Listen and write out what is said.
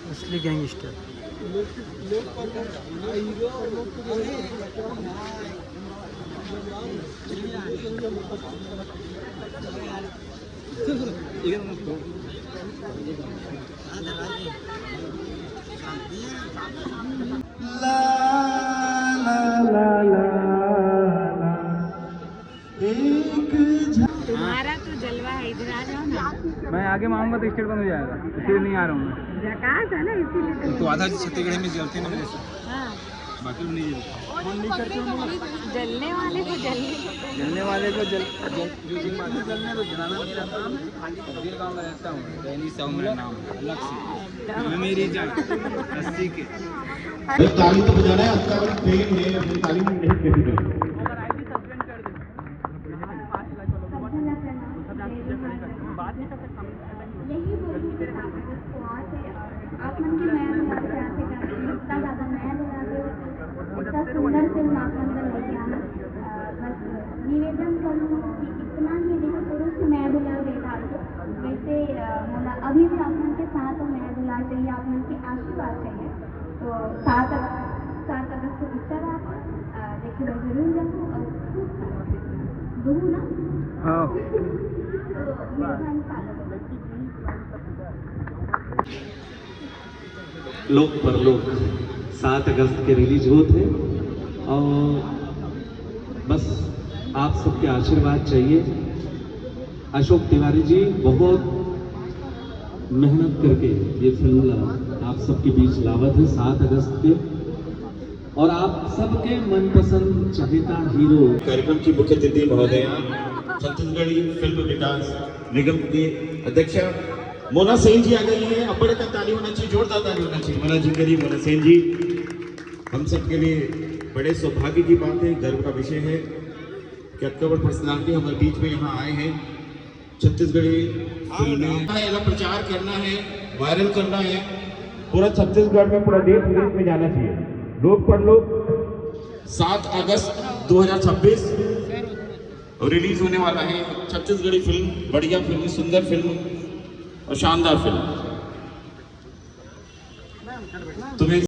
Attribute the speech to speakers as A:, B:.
A: असली गैंगस्टर।
B: तुम्हारा तो जलवा है, इधर आ जाओ ना।
A: मैं आगे मांगूंगा तो स्टेट बंद हो जाएगा, इसलिए नहीं आ रहा हूँ मैं।
B: कहा था ना इसीलिए
A: तो आधा छत्तीसगढ़ में जलते ना मेरे से,
B: हाँ।
A: बाकी लोग नहीं जलते।
B: जलने वाले को
A: जलने वाले को जो जिन मार्केट जलने तो जलाना मेरा काम है। तब्दील गाँव में रहता हूँ, दैनी साहू मेरा नाम है, अलग से मैं मेरी जान 80 के।
C: ताली तो बजाना है, अच्छा ट्रेन है अपनी ताली में नहीं कैसे करें।
D: यही बोलूँ आप मन की मैं इतना ज़्यादा मैं बना दो, इतना सुंदर फिल्म आप मन में लेके आना। बस निवेदन करूँ कि इतना ही देखो पुरुष मैं दुलार दे डाल दो, वैसे मोला अभी भी आप मन के साथ मैं दुलार चाहिए, आप मन की आशीर्वाद चाहिए। तो 7 अगस्त को पिक्चर आप देखिए मैं जरूर जाऊँ और खूब सारा दूँ ना।
A: हाँ
C: लोक परलोक 7 अगस्त के रिलीज होते हैं और बस आप सबके आशीर्वाद चाहिए। अशोक तिवारी जी बहुत मेहनत करके ये फिल्म आप सबके बीच लावत है 7 अगस्त के, और आप सबके मनपसंद चहेता हीरो।
E: कार्यक्रम की मुख्य अतिथि महोदया, छत्तीसगढ़ी फिल्म विकास निगम की अध्यक्षा मोना सेन जी आ गई है। बड़े का ताली होना चाहिए, जोरदार ताली होना चाहिए। मोना जी करिए। मोना सेन जी हम सब के लिए बड़े सौभाग्य की बात है, गर्व का विषय है कि अटकबर पर्सनालिटी हमारे बीच में यहाँ आए हैं। छत्तीसगढ़ी फिल्में प्रचार करना है, वायरल करना है, पूरा छत्तीसगढ़ में, पूरा देश विदेश में जाना चाहिए। लोक परलोक 7 अगस्त 2026 रिलीज होने वाला है। छत्तीसगढ़ी फिल्म, बढ़िया फिल्म, सुंदर फिल्म और शानदार फिल्म। तुम्हें